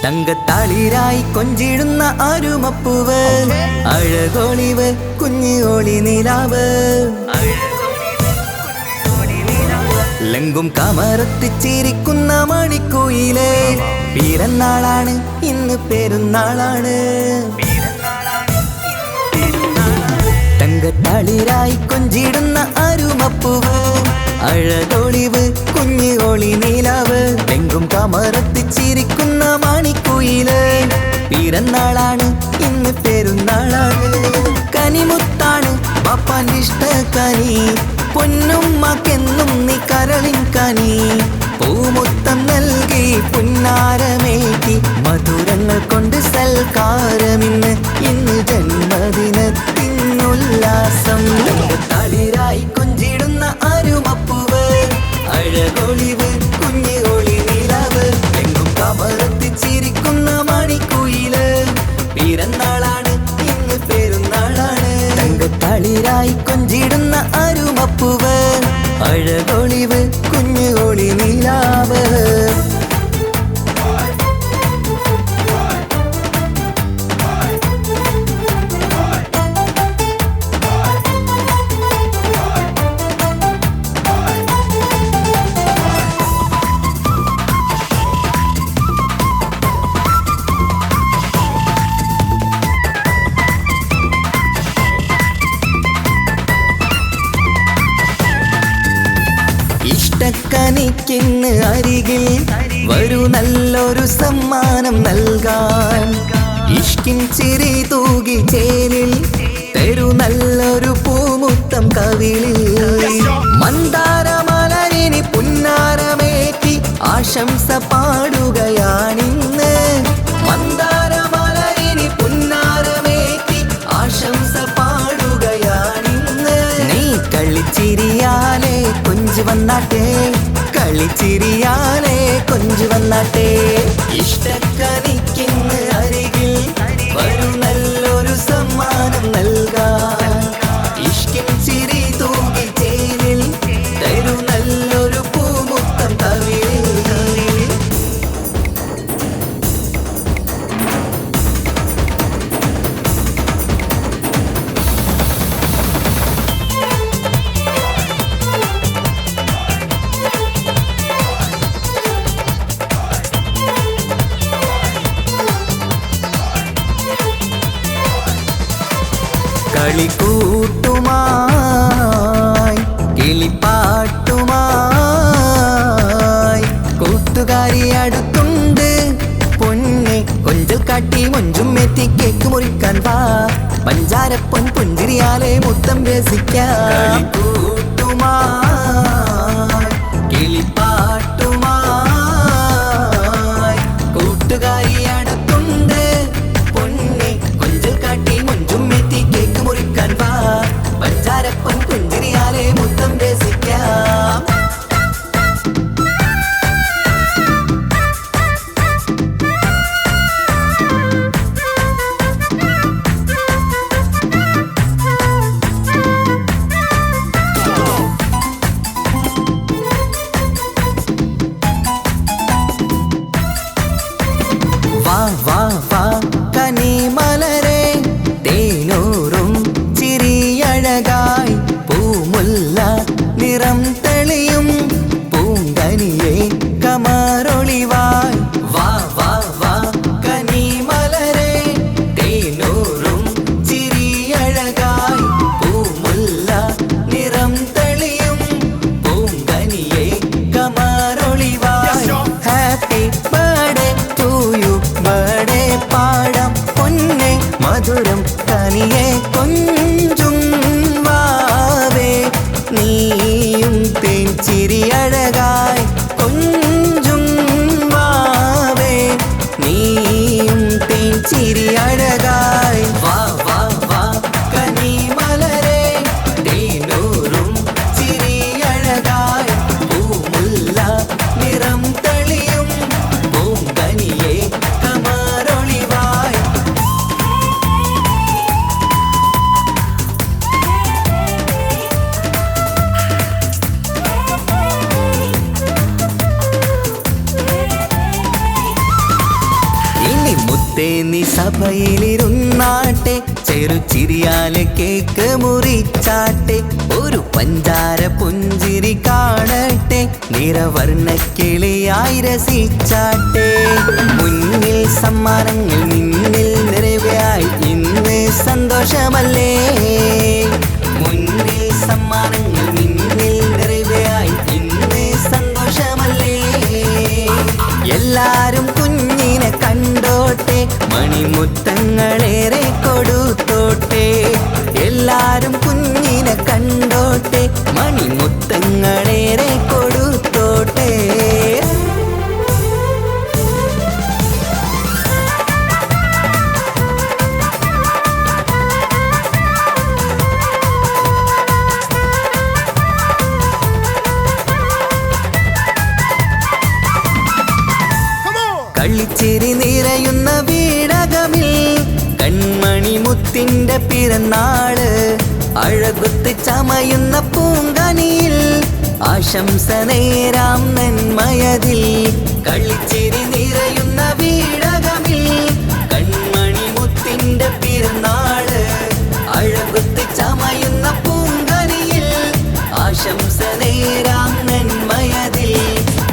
തങ്കത്താളിരായി കൊഞ്ചിടുന്ന അരുമപ്പൂവ്, അഴകൊളിവ് കുഞ്ഞുഒളി നിലാവ്, ലങ്കും കമറത്തിച്ചിരിക്കുന്ന മണിക്കുയില്. പിറന്നാളാണ് ഇന്ന് പെരുന്നാളാണ്. തങ്കത്താളിരായി കൊഞ്ചിടുന്ന അരുമപ്പൂവ്, അഴകൊളിവ് കുഞ്ഞുഒളി നിലാവ്, ലങ്കും കമറത്തിച്ചിരിക്കുന്ന മണിക്കുയില്. പിറന്നാളാണ് ഇന്ന് പെരുന്നാളാണ്. കനിമുത്താണ് പാപ്പാന്റെ ഇഷ്ടക്കനി, പൊന്നുമ്മക്കെന്നും നീ കരളിൻ കനി. പൂമുത്തം നൽകി പുന്നാരമേറ്റി, മധുരങ്ങൾ കൊണ്ട് സൽക്കാരമിന്ന്. ഇന്ന് ജന്മദിനത്തിനുല്ലാസം. തളിരായി കൊഞ്ചിടുന്ന അരുമപ്പൂവ്, അഴകൊളിവ് കുഞ്ഞുഒളി നിലാവ്, എങ്കും കമറത്തിച്ചിരിക്കുന്ന മണിക്കുയില്. പിറന്നാളാണ് ഇന്ന് പെരുന്നാളാണ്. തങ്കത്തളിരായി കൊഞ്ചിടുന്ന അരുമപ്പൂവ്, അഴകൊളിവ് കുഞ്ഞുഒളി നിലാവ്. ഇഷ്ടക്കനിക്കിന്ന് അരികിൽ വരൂ, നല്ലൊരു സമ്മാനം നൽകാൻ. ഇഷ്കിൻ ചിരി തൂകി ചേലിൽ തരൂ, നല്ലൊരു പൂമുത്തം കവിളിൽ. മന്ദാരമലരിനി പുന്നാരമേറ്റി ആശംസ പാടുകയാണിന്ന്. മന്ദാരമലരിനി പുന്നാരമേറ്റി ആശംസ പാടുകയാണിന്ന്. നീ കളിച്ചിരിയാലേ കൊഞ്ചു വന്നാട്ടെ, കളിച്ചിരിയാലേ കൊഞ്ചു വന്നാട്ടെ. ഇഷ്ടക്കനിക്കിന്ന് അരികിൽ വരൂ, നല്ലൊരു സമ്മാനം നൽകാൻ. ഇഷ്കിൻ ചിരി തൂകി ചേലിൽ തരൂ, നല്ലൊരു പൂമുത്തം കവിളിൽ. കളിക്കൂട്ടുമായി കിളിപ്പാട്ടുമായി കൂട്ടുകാരി അടുത്തുണ്ട്. പൊന്നെ കൊഞ്ചൽ കാട്ടി മൊഞ്ചും എത്തി കേക്ക് മുറിക്കാൻ വാ. പഞ്ചാരപ്പൊൻ പുഞ്ചിരിയാലെ മുത്തം രസിക്കാം. കളിക്കൂട്ടുമായി കിളിപ്പാട്ടുമായി കൂട്ടുകാരി അടുത്തുണ്ട്. പൊന്നെ കൊഞ്ചൽ കാട്ടി മൊഞ്ചും എത്തി കേക്ക് മുറിക്കാൻ വാ. പഞ്ചാരപ്പൊൻ പുഞ്ചിരിയാലെ മുത്തം രസിക്കാം. വാ വാ വാ കനിമലരെ, തേനൂറും ചിരിയഴകായി സഭയിലിരുന്നാട്ടെ ചെറുചിരിയാല് കേക്ക് മുറിച്ചാട്ടെ ഒരു പഞ്ചാര പുഞ്ചിരി കാണട്ടെ നിറവർണ്ണ കിളിയായി രസിച്ചാട്ടെ മുന്നിൽ സമ്മാനങ്ങൾ നിന്നിൽ നിറവായി ഇന്ന് സന്തോഷമല്ലേ മുന്നിൽ സമ്മാനങ്ങൾ നിന്നിൽ നിറവായി ഇന്ന് സന്തോഷമല്ലേ എല്ലാരും കുഞ്ഞിനെ കണ്ടോട്ടെ മണിമുത്തങ്ങളേറെ കൊടുത്തോട്ടെ എല്ലാരും കുഞ്ഞിനെ കണ്ടോട്ടെ മണിമുത്തങ്ങളേറെ കൊടുത്തോട്ടെ കളിച്ചിരി നിറയുന്ന വീടകമിൽ കൺമണി മുത്തിന്റെ പിറന്നാള് അഴകുത്ത് ചമയുന്ന പൂങ്കനിയിൽ ആശംസ നേരാം നന്മയതിൽ കളിച്ചിരി നിറയുന്ന വീടകമിൽ കൺമണി മുത്തിന്റെ പിറന്നാള് അഴകുത്ത് ചമയുന്ന പൂങ്കനിയിൽ ആശംസ നേരാം നന്മയതിൽ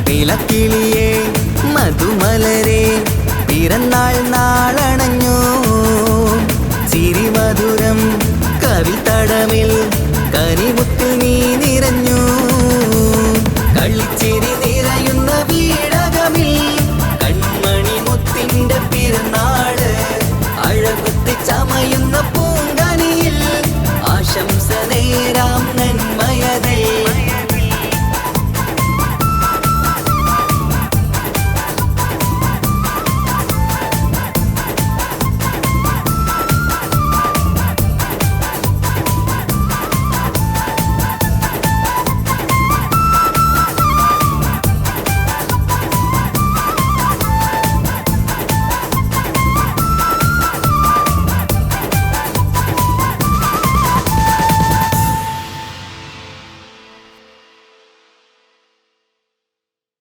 വിളക്കിളിയേ മധുമലരെ പിറന്നാൾ നാളണഞ്ഞു ചിരിമധുരം കവിതടമിൽ കരിമുത്തിൽ നീ